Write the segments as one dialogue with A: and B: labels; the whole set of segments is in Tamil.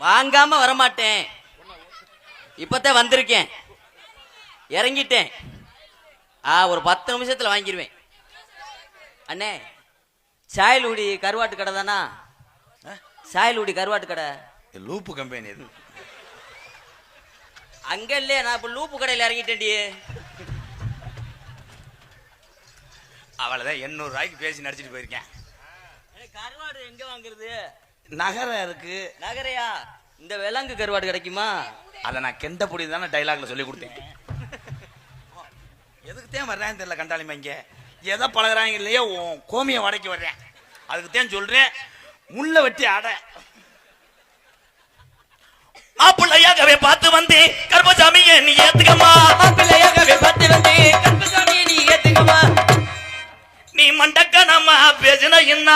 A: வாங்காம வரமாட்டேன். இப்பதான் வந்திருக்கேன், இறங்கிட்டேன். ஒரு 10 நிமிஷத்துல வாங்கிடுவேன். அண்ணே, சாயல்குடி கருவாட்டு கடை தானா? சாயல்குடி கருவாட்டு கடை
B: லூப்பு கம்பெனி இது.
A: அங்க இல்லையே, நான் இப்ப லூப்பு கடையில் இறங்கிட்டேன்டி.
B: அவளதான் 800 ரூபாய்க்கு பேசி நடிச்சிட்டு போயிருக்கேன்.
A: கருவாடு எங்க வாங்குறது?
B: நகரம் இருக்கு.
A: நகரையா? இந்த விலங்கு கருவாடு கிடைக்குமா?
B: அதை நான் கெண்ட பொடி தானே டைலாக்ல சொல்லி கொடுத்தேன். எதுக்குத்தான் வர்றேன் தெரியல கண்டாலிமா. இங்க எதை பழகிறாங்க இல்லையோ கோமிய வடைக்கு வர்றேன். அதுக்குத்தான் சொல்றேன், முள்ள வெட்டி ஆட. மாப்பிள்ளையாகவே பார்த்து வந்தேன் கர்மசாமியை நீ ஏத்துக்கமா.
A: மாப்பிள்ளையாகவே பார்த்து வந்தேன் கர்மசாமியை நீ ஏத்துக்கமா.
B: நீ மண்டக்கனமா பேசின என்ன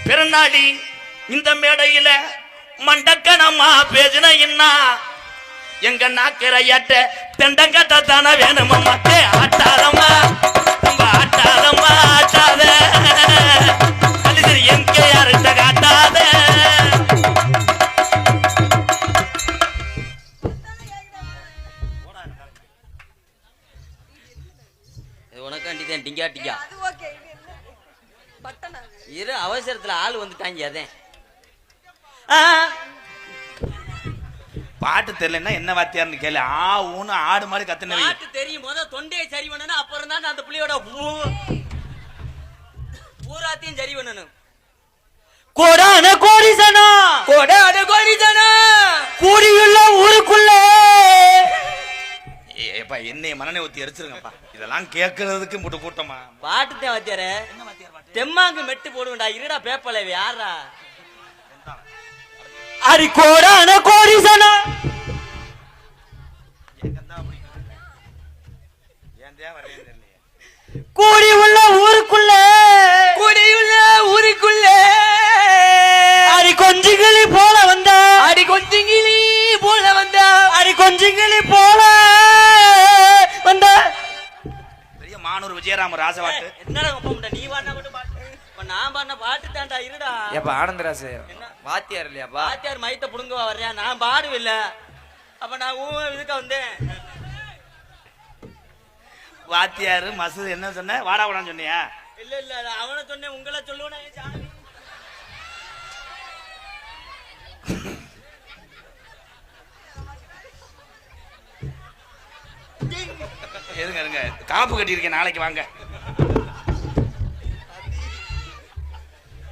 B: பிறநாடி இந்த மேடையில மண்டக்கனமா பேசின என்ன எங்க நாக்கிறையாட்ட தெண்டங்கட்ட தானே வேணுமா. ஆட்டாதம்மா ரொம்ப ஆட்டாதம்மா, ஆட்டாத எங்க யார்கிட்ட காட்டாத.
A: உனக்காண்டிதான் டிங்கா டிங்கா இரு, அவசரத்துல ஆள் வந்துட்டாங்க. அதேன்
B: பாட்டு தெரியலன்னா என்ன வாத்தியார்னு கேளு. ஊன்னு ஆடு மாதிரி கத்துன.
A: பாட்டு தெரியும், முதல் தொண்டையை சரி பண்ணணும், அப்புறம் தான் அந்த புள்ளியோட பூராத்தையும் சரி பண்ணணும். கோடான கோடிசனா, கோடான கோடிசனா கூடியுள்ள ஊருக்குள்ள.
B: ஏப்பா என்னைய மனநே ஊத்தி எரிச்சிருங்கப்பா. இதெல்லாம் கேட்கறதுக்கு முட்டு கூட்டமா?
A: பாட்டு தான் வாத்தியார. தெம்மாங்கு மெட்டு போடுவேன்டா. இருடா பேப்பல யாரா? அரி கோடான கோடிசனா கூடி உள்ள ஊருக்குள்ள, கூடியுள்ள ஊருக்குள்ள. அடி கொஞ்சிகளி போல வந்தா, அடி கொஞ்சிகளி போல வந்தா, அடி கொஞ்சிகளி போல வந்தா.
B: பெரிய மானூர் விஜயராம ராசவாட்டு.
A: என்னடா கூப்பிட்ட நீ? வாடா மட்டும் பாட்டு, நான் பாடின பாட்டு தான்டா. இருடா
C: ஏப்பா ஆனந்தராசு வாத்தியார் இல்லையாப்பா?
A: வாத்தியார் மைத்த புடுங்க வர்றியா? நான் பாடுவில்ல. அப்ப நான் இதுக்க வந்தேன்.
B: வாத்தியாரு மசூது என்ன சொன்ன? வாடா வாடான்னு சொன்னியா?
A: இல்ல இல்ல, அவனை சொன்னேன். உங்களை சொல்லுவேன்.
B: எதுங்க இருங்க, காப்பு கட்டி இருக்கேன், நாளைக்கு வாங்க.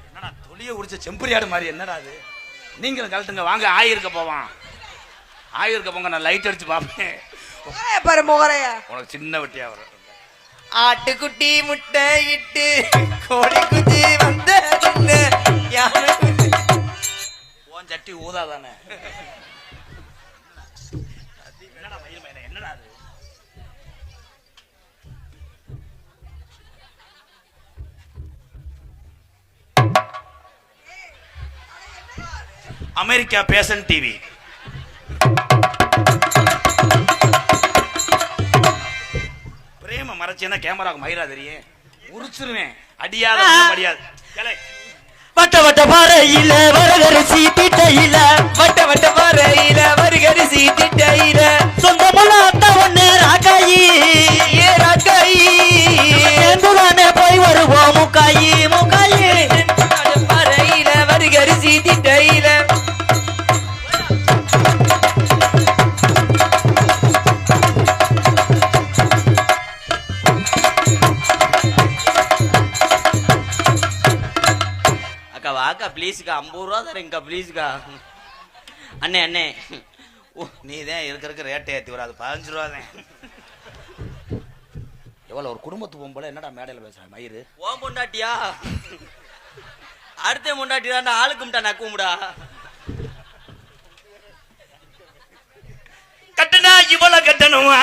B: என்னடா தொலிய உடிச்ச செம்பரியாடு மாதிரி என்னடா அது? நீங்களும் கழட்டுங்க, வாங்க. ஆயிருக்க போவான். ஆயிருக்க போங்க, நான் லைட் அடிச்சு பார்ப்பேன்.
C: பாரு முகரையா,
B: உனக்கு சின்ன வெட்டியா வரும்.
C: ஆட்டுக்குட்டி முட்டை இட்டு கோடி குட்டி வந்த
B: உன் சட்டி ஊதாதானே? என்னடா மயில் மயில, என்னடா அது? America fashion TV. பிரேம மறைச்சேன்னா கேமராவுக்கு மயிரா தெரியும், உரிச்சிருவேன். அடியாத அடியாது.
A: வட்ட வட்ட பாறையில வரகரிசி திட்டையில, வட்ட வட்ட பாறையில வரகரிசி திட்டையில, சொந்தமுள்ள அத்தா ஒண்ணு ராக்காயி, ஏ ராக்காயி தானே போய் வருவோம் முக்காயி, முக்காயி பாறையில வரகரிசி திட்டையில. வாக்கா ப்ளீஸ்க்கா, 50 ரூபா தரேங்க்கா ப்ளீஸ்க்கா. அண்ணே அண்ணே,
B: நீ தான் இருக்க ரேட்டை ஏற்றி வராது. 15 ரூபா தான். எவ்வளோ ஒரு குடும்பத்து போகும்போல என்னடா மேடையில் பேசுகிறேன் மயிறு?
A: ஓம் பொண்டாட்டியா? அடுத்த பொண்டாட்டி தான் ஆளுக்கும்டா நக்கும்டா.
B: கட்டுனா இவ்வளவு கட்டணுமா?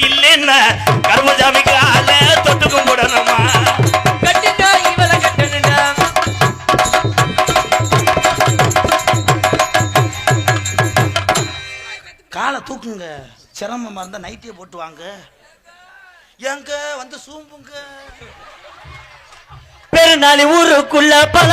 B: இல்லைன்னா கர்மசாமிக்கு ஆள தொட்டுக்கும் போடணுமா?
A: கட்டுனா இவ்வளவு கட்டணும்டா.
B: காலை தூக்குங்க, சிரமமா இருந்தா நைட்டியை போட்டு வாங்க. எங்க வந்து சூம்புங்க.
A: பெருநாளி ஊருக்குள்ள பல